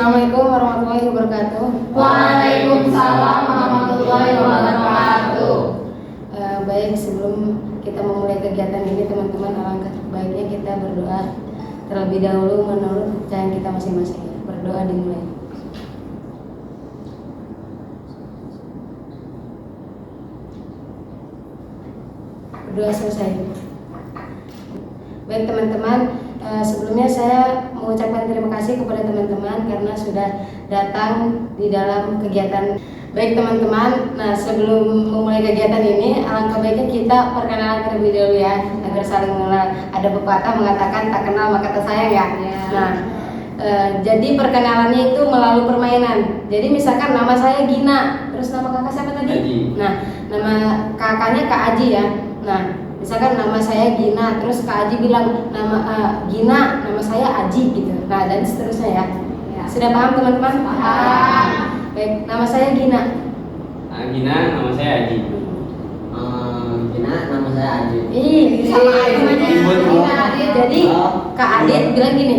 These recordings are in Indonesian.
Assalamualaikum warahmatullahi wabarakatuh. Waalaikumsalam warahmatullahi wabarakatuh. Baik, sebelum kita memulai kegiatan ini teman-teman, alangkah baiknya kita berdoa terlebih dahulu menurut kepercayaan kita masing-masing. Berdoa dimulai. Berdoa selesai. Baik teman-teman, sebelumnya saya mengucapkan terima kasih kepada teman-teman karena sudah datang di dalam kegiatan. Baik teman-teman, nah sebelum memulai kegiatan ini, alangkah baiknya kita perkenalan terlebih dahulu ya, agar saling mengenal. Ada pepatah mengatakan tak kenal maka tak sayang ya. Nah, jadi perkenalannya itu melalui permainan. Jadi misalkan nama saya Gina, terus nama kakak siapa tadi? Aji. Nah, nama kakaknya Kak Aji ya. Nah, misalkan nama saya Gina, terus Kak Aji bilang Gina, nama saya Aji gitu. Nah, dan seterusnya ya. Sudah paham teman-teman? Paham. Baik, nama saya Gina. Gina, nama saya Aji. Gina, nama saya Adit. Ih, sama aja namanya. Ribut, Gina, Adit. Jadi Kak Adit bilang gini,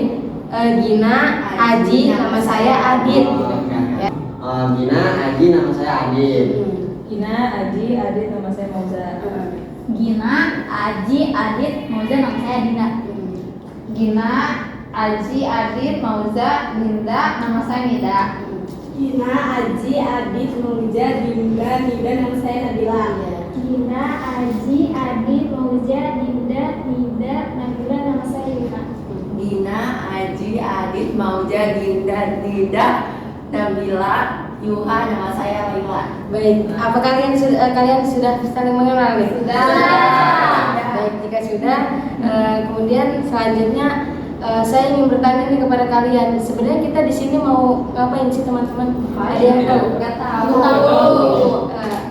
Gina, Aji, nama saya Adit. Ya. Gina, Aji, nama saya Adit. Gina, Aji, Adit, nama saya Mauza. Gina, Aji, Adit, Mauza, nama saya Dinda. Gina, Aji, Adit, Mauza, Dinda, nama saya Nida. Gina, Aji, Adit, Mauza, Dinda, Nida, nama saya Nabila. Gina, Aji, Adit, Mauza, Dinda, Nida, Nabila, nama saya Yuna. Gina, Aji, Adit, Mauza, Dinda, Nida, Nabila, Yuha, nama saya Laila. Baik, apa kalian sudah saling mengenal nih? Sudah. Baik, jika sudah, kemudian selanjutnya saya ingin bertanya nih kepada kalian. Sebenarnya kita di sini mau ngapain sih teman-teman? Ada yang tahu? Nggak tahu.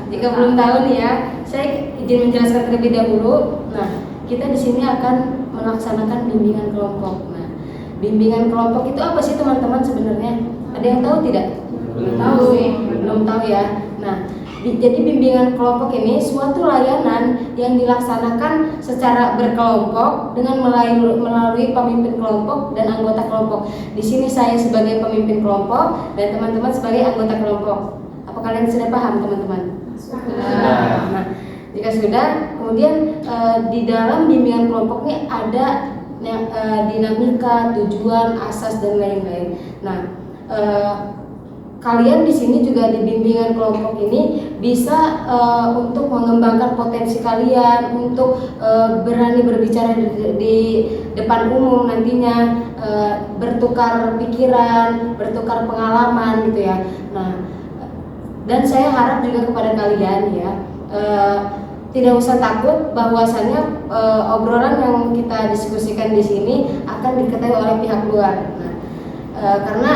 Jika belum tahu nih ya, saya izin menjelaskan terlebih dahulu. Nah, kita di sini akan melaksanakan bimbingan kelompok. Nah, bimbingan kelompok itu apa sih teman-teman sebenarnya? Ada yang tahu tidak? Belum Tahu sih, belum tahu ya. Nah, jadi bimbingan kelompok ini suatu layanan yang dilaksanakan secara berkelompok dengan melalui pemimpin kelompok dan anggota kelompok. Di sini saya sebagai pemimpin kelompok dan teman-teman sebagai anggota kelompok. Apa kalian sudah paham teman-teman? Sudah. Nah, jika sudah, kemudian di dalam bimbingan kelompok ini ada dinamika, tujuan, asas dan lain-lain. Nah, kalian di sini juga di bimbingan kelompok ini bisa untuk mengembangkan potensi kalian, untuk berani berbicara di depan umum nantinya, bertukar pikiran, bertukar pengalaman gitu ya. Nah, dan saya harap juga kepada kalian ya, tidak usah takut bahwasannya obrolan yang kita diskusikan di sini akan diketahui oleh pihak luar. Nah, karena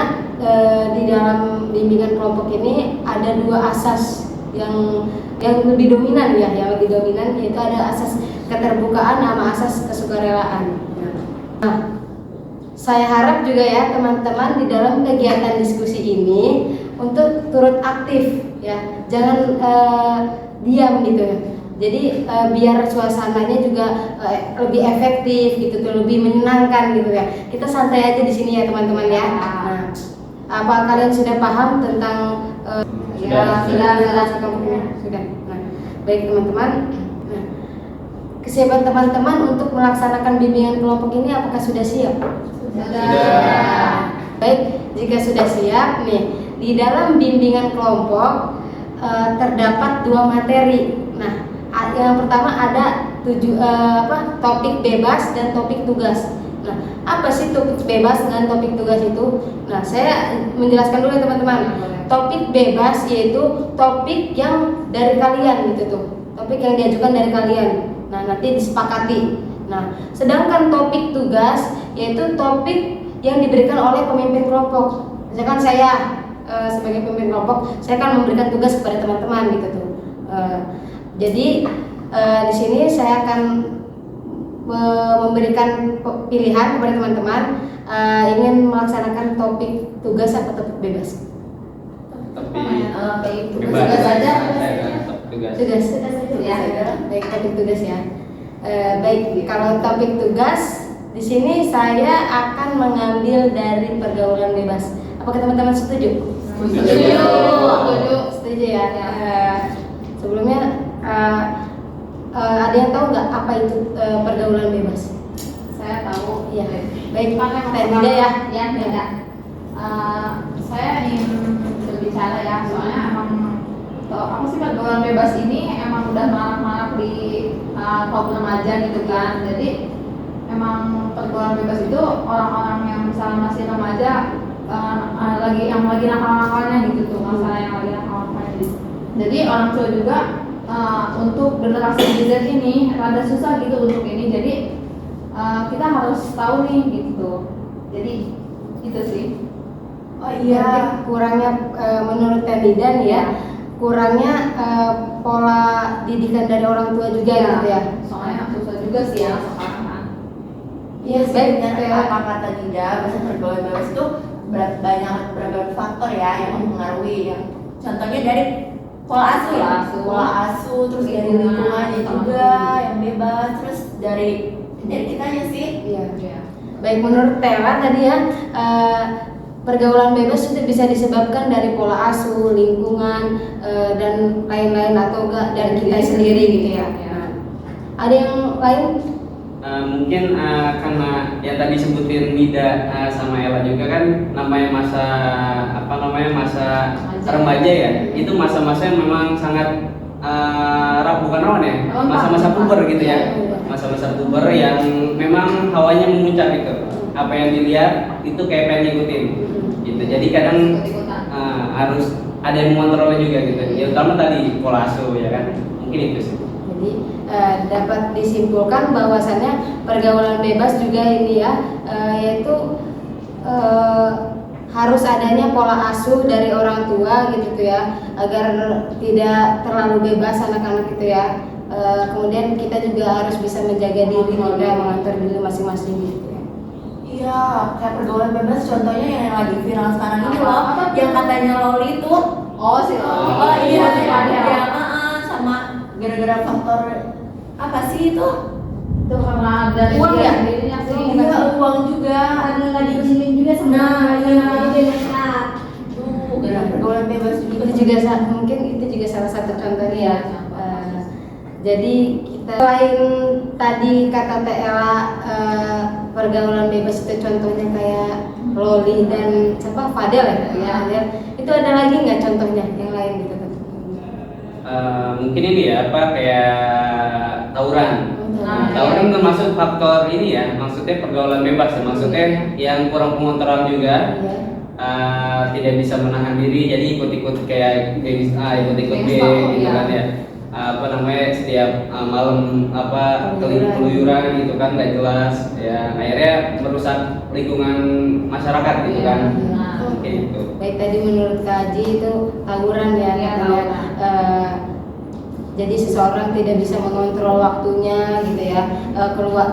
di dalam bimbingan kelompok ini ada dua asas yang lebih dominan ya, yang lebih dominan yaitu ada asas keterbukaan sama asas kesukarelaan. Nah, saya harap juga ya teman-teman di dalam kegiatan diskusi ini untuk turut aktif ya, jangan diam gitu ya. Jadi biar suasananya juga lebih efektif gitu tuh, lebih menyenangkan gitu ya. Kita santai aja di sini ya teman-teman ya. Nah, apa kalian sudah paham tentang sudah. Nah, baik teman-teman. Nah, kesiapan teman-teman untuk melaksanakan bimbingan kelompok ini apakah sudah siap? Sudah. Baik, jika sudah siap nih, di dalam bimbingan kelompok terdapat dua materi. Nah, yang pertama ada topik bebas dan topik tugas. Nah, apa sih topik bebas dan topik tugas itu? Nah, saya menjelaskan dulu ya teman-teman. Topik bebas yaitu topik yang dari kalian gitu tuh. Topik yang diajukan dari kalian. Nah, nanti disepakati. Nah, sedangkan topik tugas yaitu topik yang diberikan oleh pemimpin kelompok. Misalkan saya sebagai pemimpin kelompok, saya akan memberikan tugas kepada teman-teman gitu tuh. Jadi di sini saya akan memberikan pilihan kepada teman-teman ingin melaksanakan topik tugas atau topik bebas. Tapi Tugas saja. tugas. Tugas ya. Baik, topik tugas ya. Baik, kalau topik tugas di sini saya akan mengambil dari pergaulan bebas. Apakah teman-teman setuju? Setuju ya. Sebelumnya ada yang tahu nggak apa itu pergaulan bebas? Saya tahu. Iya. Baik, Teh Nida ya. Ya, Nida. Saya ingin berbicara ya, soalnya emang apa sih pergaulan bebas ini emang udah marak-marak di kaum remaja gitu kan. Jadi emang pergaulan bebas itu orang-orang yang misalnya masih remaja lagi nakal-nakalnya gitu tuh, masalah yang lagi nakal-nakalnya gitu. Jadi orang tua juga untuk generasi Z ini rada susah gitu untuk ini. Jadi kita harus tahu nih gitu. Jadi itu sih. Oh Berarti kurangnya menurut Tenidan ya, kurangnya pola didikan dari orang tua juga gitu ya. Soalnya susah juga sih ya sekarang kan. Iya sih, Baik, benar kayak- apa kata Dida, bahasa pergaulan bebas itu banyak berbagai faktor ya yang mempengaruhi. Yang contohnya dari pola asuh ya, Pola asuh. terus dari lingkungannya juga yang bebas, terus dari kitanya sih. Iya. Baik, menurut Tela tadi ya, pergaulan bebas itu bisa disebabkan dari pola asuh, lingkungan, dan lain-lain atau enggak dari kita sendiri gitu ya. Nah, ada yang lain? Mungkin karena yang tadi sebutin Nida sama Ella juga kan namanya masa masa remaja ya, itu masa-masa yang memang sangat bukan rawan ya, masa-masa puber gitu ya, masa-masa puber yang memang hawanya memuncak gitu, apa yang dilihat itu kayak pengen ngikutin gitu, jadi kadang harus ada yang mengontrolnya juga gitu, ya utama tadi pola asuh ya kan, mungkin itu sih. Jadi dapat disimpulkan bahwasannya pergaulan bebas juga ini ya, yaitu harus adanya pola asuh dari orang tua gitu tuh ya, agar tidak terlalu bebas anak-anak gitu ya. Kemudian kita juga harus bisa menjaga diri kita, mengatur diri masing-masing gitu ya. Iya, kayak pergaulan bebas contohnya yang lagi viral sekarang ini loh, yang katanya Loli itu. Oh sih. Oh iya, sama gara-gara faktor apa sih itu? Itu karena dari Uang ya? dirinya sih. Iya, uang juga. Karena nggak diizinin juga sama Nah, iya. bebas. Tuh, gara pergaulan bebas juga. Itu juga mungkin itu juga salah satu contohnya ya. Jadi kita selain tadi kata Tela pergaulan bebas itu contohnya kayak Loli dan siapa Fadel ya, Fadel. Itu ada lagi nggak contohnya yang lain gitu? Mungkin ini ya kayak tawuran. Tawuran termasuk faktor ini ya, maksudnya pergaulan bebas ya, maksudnya yang kurang pengontrolan juga, tidak bisa menahan diri, jadi ikut-ikut kayak geng A, ikut-ikut B gitu kan ya. Setiap malam keluyuran gitu kan nggak jelas ya, akhirnya merusak lingkungan masyarakat gitu kan. Kayak gitu. Baik, tadi menurut Kak Haji itu tawuran ya, katanya. Jadi seseorang tidak bisa mengontrol waktunya gitu ya,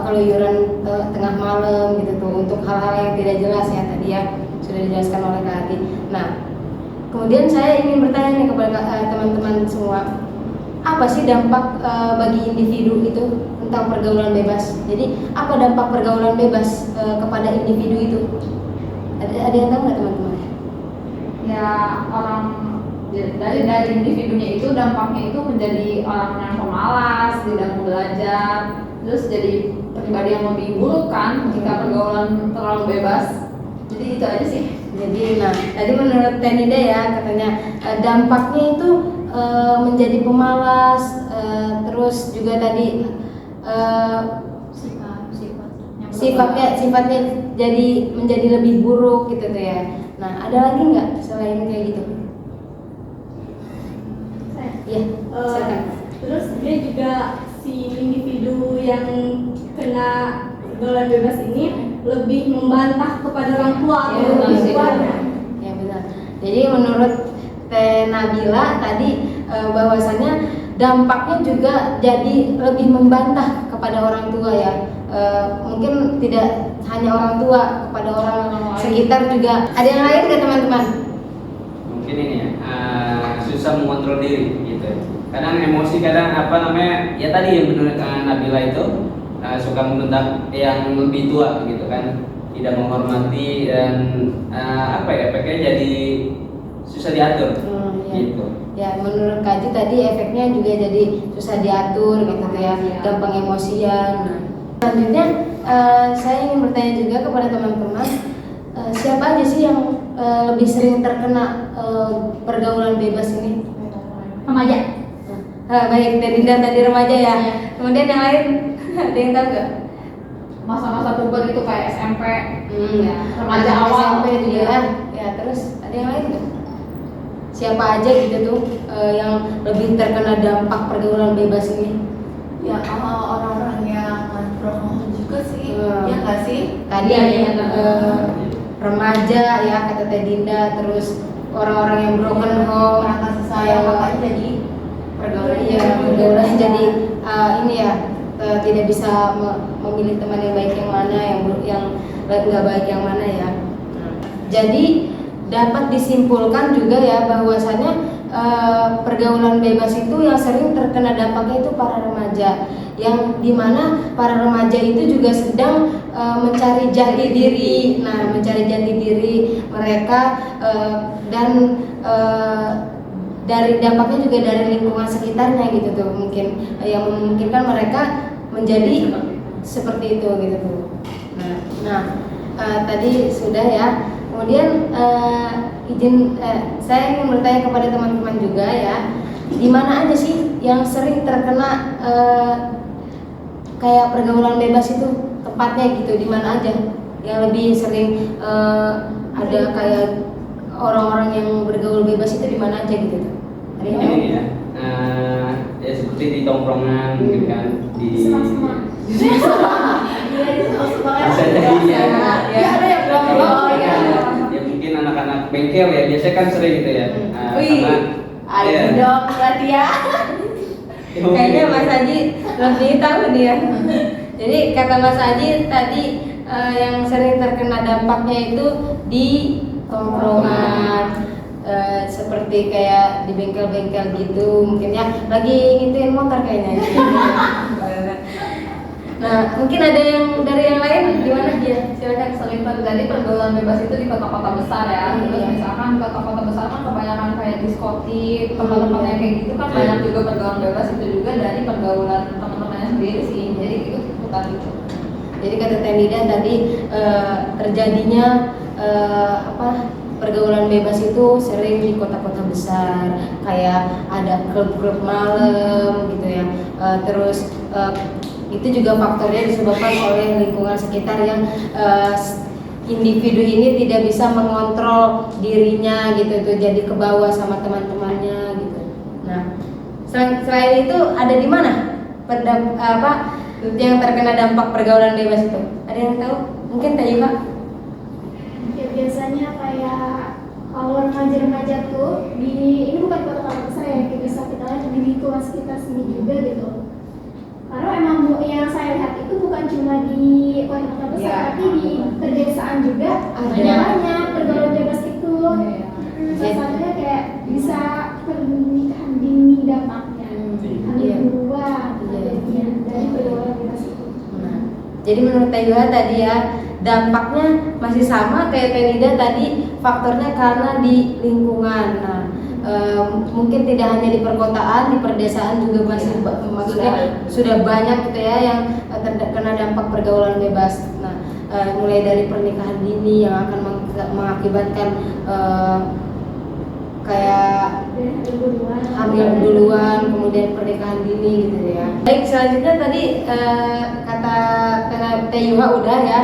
keluyuran tengah malam gitu tuh, untuk hal-hal yang tidak jelas ya, tadi ya sudah dijelaskan oleh Kak Haji. Nah, kemudian saya ingin bertanya nih kepada teman-teman semua, apa sih dampak bagi individu itu tentang pergaulan bebas? Jadi apa dampak pergaulan bebas kepada individu itu? Ada yang tahu nggak teman-teman? Ya orang dari individunya itu dampaknya itu menjadi orang yang pemalas, tidak mau belajar, terus jadi pribadi yang lebih buruk kan jika pergaulan terlalu bebas. Jadi itu aja sih. Jadi nah tadi menurut Tenida ya, katanya dampaknya itu menjadi pemalas, terus juga tadi sifatnya jadi menjadi lebih buruk gitu tuh ya. Nah ada lagi nggak selain kayak gitu? Iya, silakan. Terus dia juga si individu yang kena pergaulan bebas ini lebih membantah kepada orang tua atau lebih kuat. Ya benar. Jadi menurut Teh Nabila tadi bahwasannya dampaknya juga jadi lebih membantah kepada orang tua ya. Mungkin tidak hanya orang tua, kepada orang sekitar juga. Ada yang lain nggak teman-teman? Mungkin ini ya, susah mengontrol diri gitu. Kadang emosi, kadang ya tadi yang menurut Nabila itu suka membentak yang lebih tua gitu kan. tidak menghormati dan apa ya, efeknya jadi susah diatur Ya. gitu. Ya, menurut Kaji tadi efeknya juga jadi susah diatur gitu ya, gampang emosian. Nah, selanjutnya saya ingin bertanya juga kepada teman-teman, siapa aja sih yang lebih sering terkena pergaulan bebas ini? Remaja. Baik, dari Dinda tadi remaja ya. Kemudian yang lain ada yang tahu nggak? Masa-masa puber itu kayak SMP, Ya, remaja anak awal SMP juga ya. Ya, terus ada yang lain nggak? Siapa aja gitu tuh yang lebih terkena dampak pergaulan bebas ini? Ya orang-orang yang berhubungan juga sih, ya nggak sih? Tadi ada yang remaja ya kata Teh Dinda, terus orang-orang yang broken home, Orang kasih sayang makanya jadi pergaulan iya, pergaulan jadi ini ya tidak bisa memilih teman yang baik yang mana, yang nggak baik yang mana ya. Jadi dapat disimpulkan juga ya bahwasannya pergaulan bebas itu yang sering terkena dampaknya itu para remaja, yang dimana para remaja itu juga sedang mencari jati diri. Nah, mencari jati diri mereka dan dari dampaknya juga dari lingkungan sekitarnya gitu tuh, mungkin yang memungkinkan mereka menjadi seperti itu gitu tuh. Nah, tadi sudah ya. Kemudian saya ingin bertanya kepada teman-teman juga ya, di mana aja sih yang sering terkena kayak pergaulan bebas itu, tepatnya gitu di mana aja yang lebih sering ada kayak orang-orang yang bergaul bebas itu di mana aja gitu tuh? Ada yang tahu? Ini ya, ya seperti di tongkrongan gitu kan, di Iya itu semangat. Bisa jadi ya. Ya ada yang bilang ya. Ya mungkin anak-anak bengkel ya, biasanya kan sering gitu ya. Wih, Iya. ada dong berarti ya. Kayaknya Mas Haji lebih tahu nih ya. Jadi kata Mas Haji tadi yang sering terkena dampaknya itu di tongkrongan, seperti kayak di bengkel-bengkel gitu, mungkin ya lagi ngituin motor kayaknya. Nah, mungkin ada yang dari yang lain gimana dia? silakan. Selain tadi pergaulan bebas itu di kota-kota besar ya. Terus misalkan kota-kota besar kan kebanyakan kayak diskotik, tempat-tempatnya kayak gitu kan banyak juga pergaulan bebas itu juga dari pergaulan teman-temannya sendiri sih. Jadi itu bukan itu. Jadi kata Tenida tadi terjadinya pergaulan bebas itu sering di kota-kota besar, kayak ada klub-klub malam gitu ya. Terus itu juga faktornya disebabkan oleh lingkungan sekitar yang individu ini tidak bisa mengontrol dirinya gitu tuh, jadi kebawa sama teman-temannya gitu. Nah, selain itu ada di mana yang terkena dampak pergaulan bebas itu? Ada yang tahu? Mungkin Teh Yuka? Ya biasanya kayak kalau remaja-remaja tuh ini bukan kota-kota besar ya, kayak bisa kita lihat di lingkungan sekitar sini juga gitu. Karena emang yang saya lihat itu bukan cuma di kota-kota besar, Ya. tapi di pedesaan juga Ada. banyak pergaulan bebas itu. Jadi- Misalnya kayak bisa pernikahan dini dampaknya, Iya. hamil duluan, Iya. adanya dari pergaulan bebas itu. Nah, jadi menurut Teh Yuha tadi ya, dampaknya masih sama kayak Teh Nida tadi, faktornya karena di lingkungan. Nah, mungkin tidak hanya di perkotaan, di perdesaan juga masih maksudnya sudah banyak gitu ya yang terkena dampak pergaulan bebas. Nah, mulai dari pernikahan dini yang akan mengakibatkan kayak hamil duluan, kemudian pernikahan dini gitu ya. Baik, selanjutnya tadi kata Teh Yuha udah ya.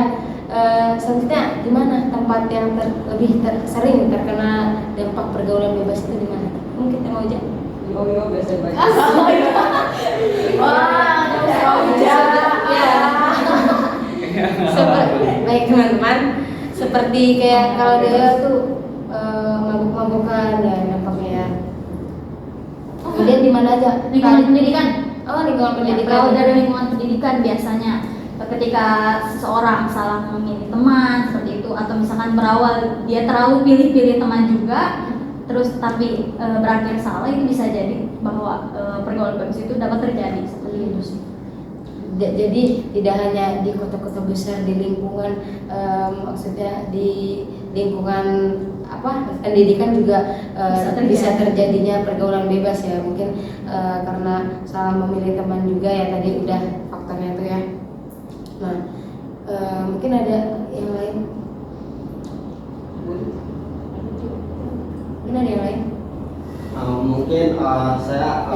Selanjutnya di mana tempat yang lebih sering terkena dampak pergaulan bebas itu di mana? Mungkin Teh Moja. Yo biasa baca. Wah, Ya. Baik teman-teman, seperti kayak kalau dia tuh mabuk-mabukan ya dampaknya ya. Kemudian di mana aja? Lingkungan pendidikan. Oh, lingkungan pendidikan. Kalau dari lingkungan pendidikan biasanya ketika seseorang salah memilih teman seperti itu, atau misalkan berawal dia terlalu pilih-pilih teman juga, terus tapi berakhir salah, itu bisa jadi bahwa pergaulan bebas itu dapat terjadi seperti itu sih. Jadi tidak hanya di kota-kota besar, di lingkungan maksudnya di lingkungan pendidikan juga bisa terjadinya pergaulan bebas ya, mungkin karena salah memilih teman juga ya, tadi udah faktornya itu ya. Nah mungkin ada yang lain, Mungkin saya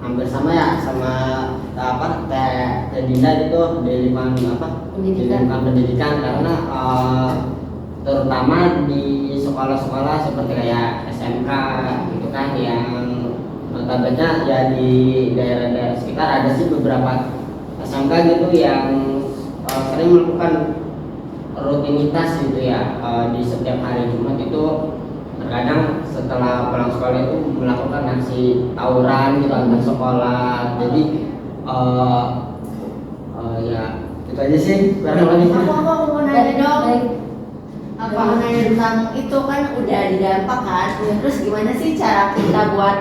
hampir sama ya sama Teh Dinda gitu di lingkungan pendidikan karena terutama di sekolah-sekolah seperti kayak SMK gitu kan, yang notabene ya di daerah-daerah sekitar ada sih beberapa SMK gitu yang sering melakukan rutinitas gitu ya, di setiap hari Jumat itu terkadang setelah pulang sekolah itu melakukan aksi tawuran gitu antar sekolah. Jadi ya itu aja sih barang lebih. Aku mau nanya dong. Apa nanya tentang itu kan udah didampak kan? Terus gimana sih cara kita buat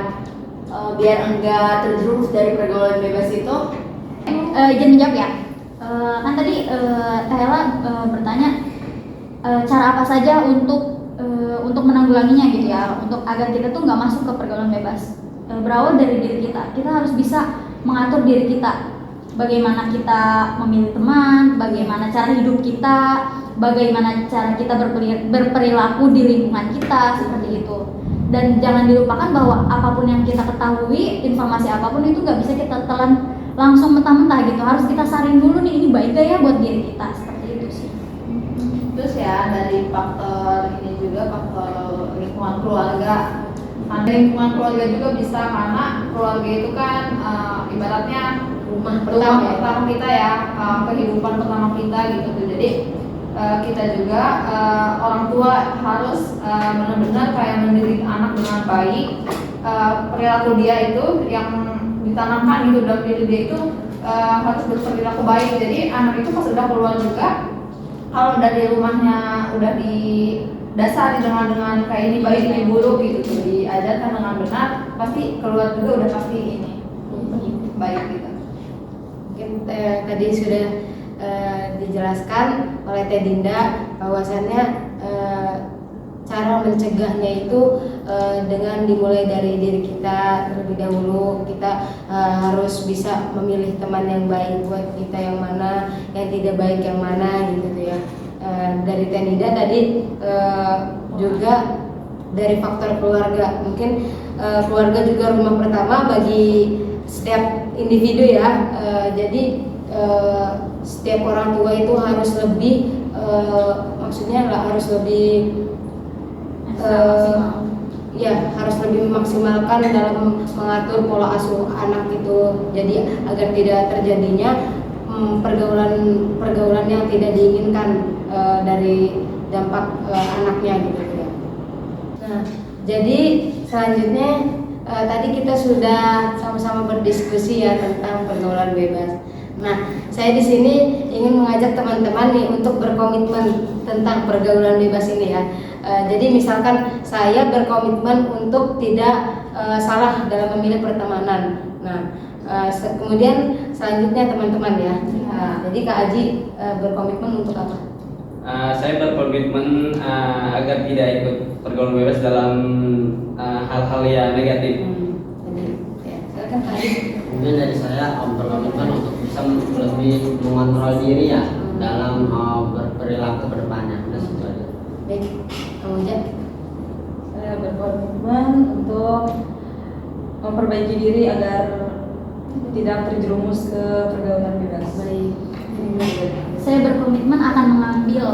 biar enggak terjerumus dari pergaulan bebas itu? Izin menjawab ya. Kan tadi Tahela bertanya cara apa saja untuk menanggulanginya gitu ya, untuk agar kita tuh nggak masuk ke pergaulan bebas. Berawal dari diri kita harus bisa mengatur diri kita, bagaimana kita memilih teman, bagaimana cara hidup kita, bagaimana cara kita berperilaku di lingkungan kita, seperti itu. Dan jangan dilupakan bahwa apapun yang kita ketahui, informasi apapun itu nggak bisa kita telan langsung mentah-mentah gitu, harus kita saring dulu nih, ini baik gak ya buat diri kita, seperti itu sih. Terus ya dari faktor ini juga faktor lingkungan keluarga. Nah, lingkungan keluarga juga bisa, karena keluarga itu kan ibaratnya rumah pertama kita ya, kehidupan pertama kita gitu tuh. Jadi kita juga orang tua harus benar-benar kayak mendidik anak dengan baik. Perilaku dia itu yang ditanamkan gitu dalam diri dia itu harus berperilaku baik. Jadi anak itu pas udah keluar juga, kalau dari rumahnya udah didasari dengan kayak ini baik ini buruk gitu tuh, diajarkan dengan benar, pasti keluar juga udah pasti ini baik gitu. Mungkin tadi sudah dijelaskan oleh Teh Dinda bahwasannya cara mencegahnya itu dengan dimulai dari diri kita terlebih dahulu. Kita harus bisa memilih teman yang baik buat kita, yang mana, yang tidak baik yang mana gitu ya. Dari Teh Dinda tadi juga dari faktor keluarga, mungkin keluarga juga rumah pertama bagi setiap individu ya. Jadi setiap orang tua itu harus lebih maksudnya harus lebih harus lebih memaksimalkan dalam mengatur pola asuh anak itu, jadi agar tidak terjadinya pergaulan yang tidak diinginkan dari dampak anaknya gitu ya. Nah, jadi selanjutnya tadi kita sudah sama-sama berdiskusi ya tentang pergaulan bebas. Nah, saya di sini ingin mengajak teman-teman nih untuk berkomitmen tentang pergaulan bebas ini ya. Jadi misalkan saya berkomitmen untuk tidak salah dalam memilih pertemanan. Nah, kemudian selanjutnya teman-teman ya. Jadi Kak Aji berkomitmen untuk apa? Saya berkomitmen agar tidak ikut pergaulan bebas dalam hal-hal yang negatif. Jadi, ya, silakan Kak Aji. Mungkin dari saya berkomitmen untuk bisa lebih mengontrol diri ya dalam berperilaku ke depannya. Baik, kamu Jan? Saya berkomitmen untuk memperbaiki diri agar tidak terjerumus ke pergaulan bebas. Baik. Saya berkomitmen akan mengambil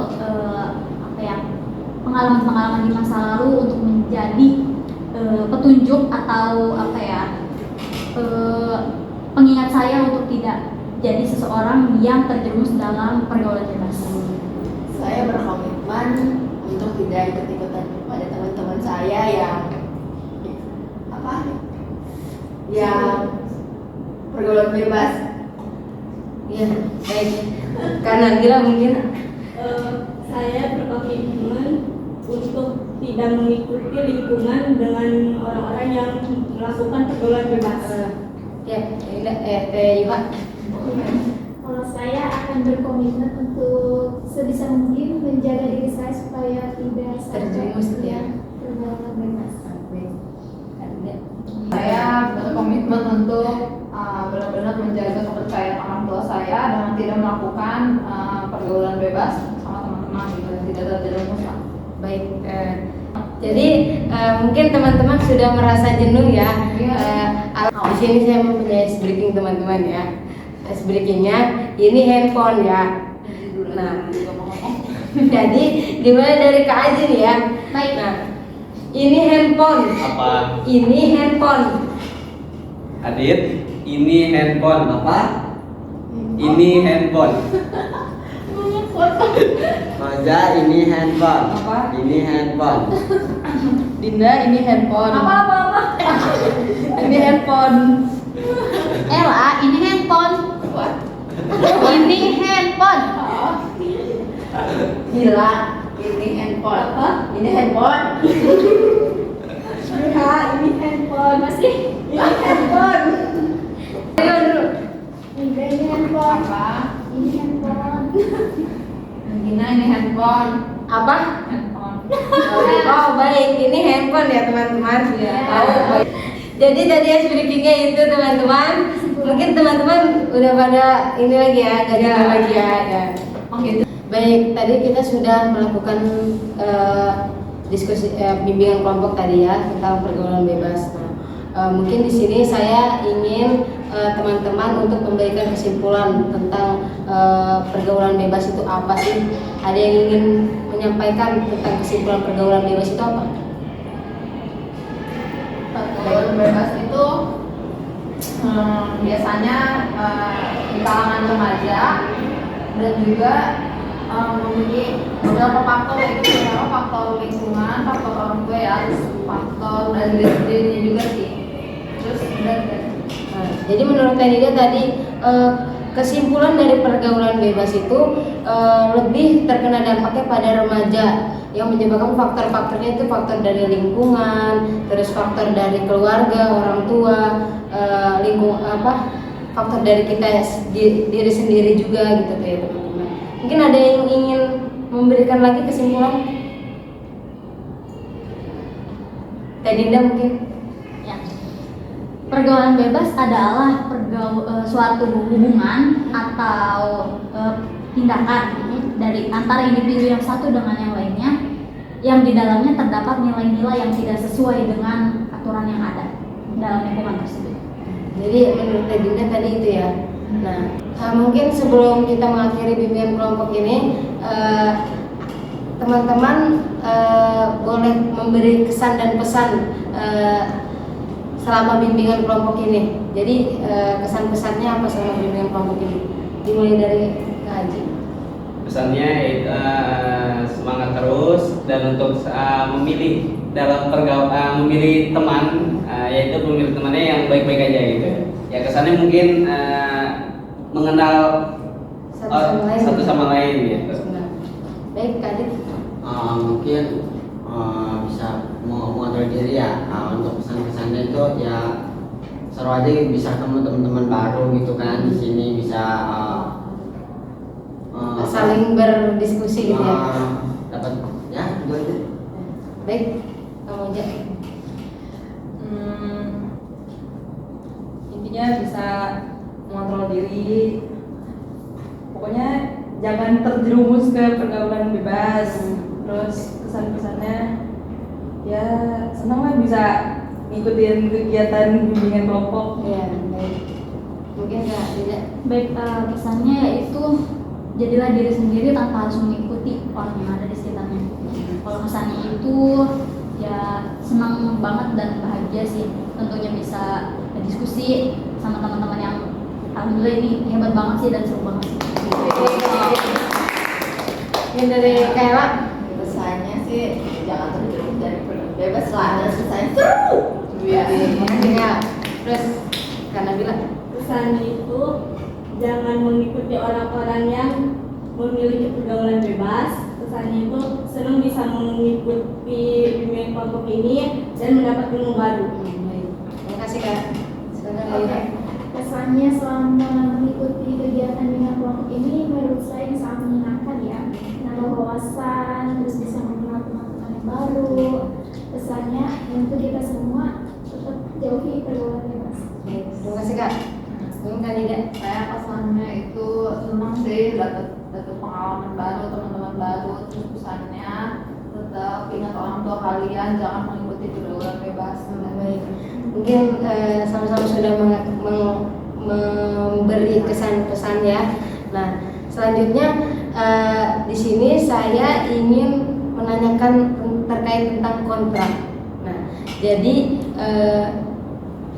pengalaman-pengalaman di masa lalu untuk menjadi petunjuk atau pengingat saya untuk tidak jadi seseorang yang terjerumus dalam pergaulan bebas. Saya berkomitmen untuk tidak ikut-ikutan pada teman-teman saya yang pergaulan bebas. Iya, baik. Karena Nabila mungkin saya berkomitmen untuk tidak mengikuti lingkungan dengan orang-orang yang melakukan pergaulan bebas. ya, Teh Yuha. Kalau saya akan berkomitmen untuk sebisa mungkin menjaga diri saya supaya tidak Terjerumus gitu ya. pergaulan bebas. Saya berkomitmen untuk benar-benar menjaga kepercayaan orang tua saya dengan tidak melakukan pergaulan bebas sama teman-teman gitu, tidak terjerumus lah. Baik, jadi mungkin teman-teman sudah merasa jenuh ya. Di sini saya mempunyai ice breaking teman-teman ya. Ice breakingnya ini handphone ya. Nah, jadi dimulai dari Kak Aji nih ya. Baik. Nah, ini handphone. Apa? Ini handphone. Adit, ini handphone. Apa? Ini handphone. Maja, ini handphone. Apa? Ini handphone. Dinda, ini handphone. Apa? Ini handphone. Ella, ini handphone. Ini handphone. Gila, ini handphone. Ini handphone. Ya, ini handphone masih. Ini handphone. Ayo dulu. Ini handphone. Apa? Ini handphone. Gina ini handphone. Apa? Handphone. Oh baik, ini handphone ya teman-teman. Tahu. Baik. Jadi tadi ice breakingnya itu teman-teman. Mungkin teman-teman udah pada ini lagi ya, gak jenuh lagi ya. Oh gitu. Baik, tadi kita sudah melakukan diskusi bimbingan kelompok tadi ya tentang pergaulan bebas. Nah, mungkin di sini saya ingin teman-teman untuk memberikan kesimpulan tentang pergaulan bebas itu apa sih? Ada yang ingin menyampaikan tentang kesimpulan pergaulan bebas itu apa? Pergaulan bebas itu biasanya di kalangan remaja dan juga memiliki beberapa faktor, yaitu beberapa faktor lingkungan, faktor orang tua ya, terus faktor dari diri sendirinya juga sih. Terus Nah, jadi menurut Tanida tadi kesimpulan dari pergaulan bebas itu lebih terkena dampaknya pada remaja, yang menyebabkan faktor-faktornya itu faktor dari lingkungan, terus faktor dari keluarga, orang tua, faktor dari kita diri sendiri juga gitu ya teman-teman. Mungkin ada yang ingin memberikan lagi kesimpulan? Teh Dinda mungkin? Ya. Pergaulan bebas adalah suatu hubungan atau tindakan dari antara individu yang satu dengan yang lainnya, yang di dalamnya terdapat nilai-nilai yang tidak sesuai dengan aturan yang ada dalam lingkungan tersebut. Jadi menurut Teh Dinda tadi itu ya. Nah, mungkin sebelum kita mengakhiri bimbingan kelompok ini, teman-teman boleh memberi kesan dan pesan selama bimbingan kelompok ini. Jadi kesan-pesannya apa selama bimbingan kelompok ini? Dimulai dari Kak Haji. Pesannya semangat terus dan untuk memilih dalam memilih teman, yaitu memilih temannya yang baik-baik aja gitu. Ya kesannya mungkin mengenal satu sama lain gitu. Baik Kak Adit. Mungkin bisa mengontrol diri ya. Untuk pesan-pesannya itu ya seru aja bisa ketemu teman-teman baru gitu kan, di sini bisa saling berdiskusi gitu ya. Dapat ya itu aja. Baik, kamu aja. Intinya bisa mengontrol diri. Pokoknya jangan terjerumus ke pergaulan bebas. Terus kesan-pesannya ya senang lah bisa ngikutin kegiatan bimbingan kelompok. Ya, baik. Mungkin Kak tidak. Baik, pesannya yaitu jadilah diri sendiri tanpa harus mengikuti orang yang ada di sekitarnya. Kalau kesannya itu ya senang banget dan bahagia sih, tentunya bisa diskusi sama teman-teman yang alhamdulillah ini hebat banget sih dan seru banget sih. Yang dari Kayla. Pesannya sih jangan terjerumus dari pergaulan bebas lah, terus pesannya seru. Ya. Terus karena bilang Pesan itu jangan mengikuti orang-orang yang memiliki pergaulan bebas. Pesannya itu senang bisa mengikuti bimbingan kelompok ini dan mendapat ilmu baru. Baik. Terima kasih Kak. Sekarang Oke. Kak. Pesan kesannya selama mengikuti kegiatan dengan kelompok ini menurut saya sangat menyenangkan ya, nambah wawasan, terus bisa mengenal teman-teman yang baru. Pesannya untuk kita semua tetap jauhi pergaulan bebas. Baik, terima kasih Kak. Kan Ida. Saya pesannya itu senang sih dapat pengalaman baru, teman-teman baru. Terus pesannya tetap ingat orang tua kalian, jangan mengikuti pergaulan bebas. Baik, mungkin sama-sama sudah memberi kesan pesan ya. Nah, selanjutnya di sini saya ingin menanyakan terkait tentang kontrak. Nah, jadi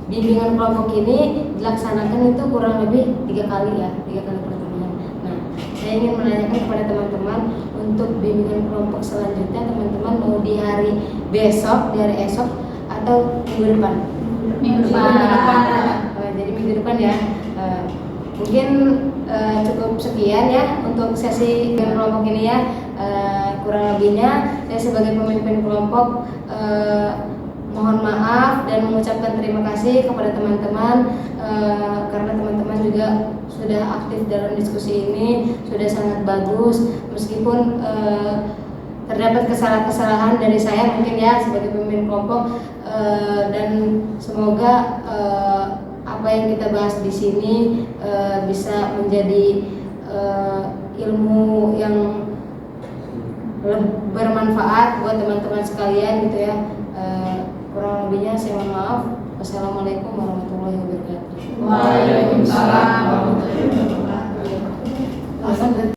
bimbingan kelompok ini dilaksanakan itu kurang lebih 3 kali pertemuan. Nah, saya ingin menanyakan kepada teman-teman untuk bimbingan kelompok selanjutnya, teman-teman mau di hari esok atau minggu depan? Minggu depan. Jadi minggu depan ya. Mungkin cukup sekian ya untuk sesi bimbingan kelompok ini ya. Kurang lebihnya saya sebagai pemimpin kelompok mohon maaf dan mengucapkan terima kasih kepada teman-teman karena teman-teman juga sudah aktif dalam diskusi ini, sudah sangat bagus meskipun terdapat kesalahan-kesalahan dari saya mungkin ya sebagai pemimpin kelompok, dan semoga apa yang kita bahas di sini bisa menjadi ilmu yang bermanfaat buat teman-teman sekalian gitu ya. Kurang lebihnya saya mohon maaf. Wassalamualaikum warahmatullahi wabarakatuh. Waalaikumsalam warahmatullahi wabarakatuh.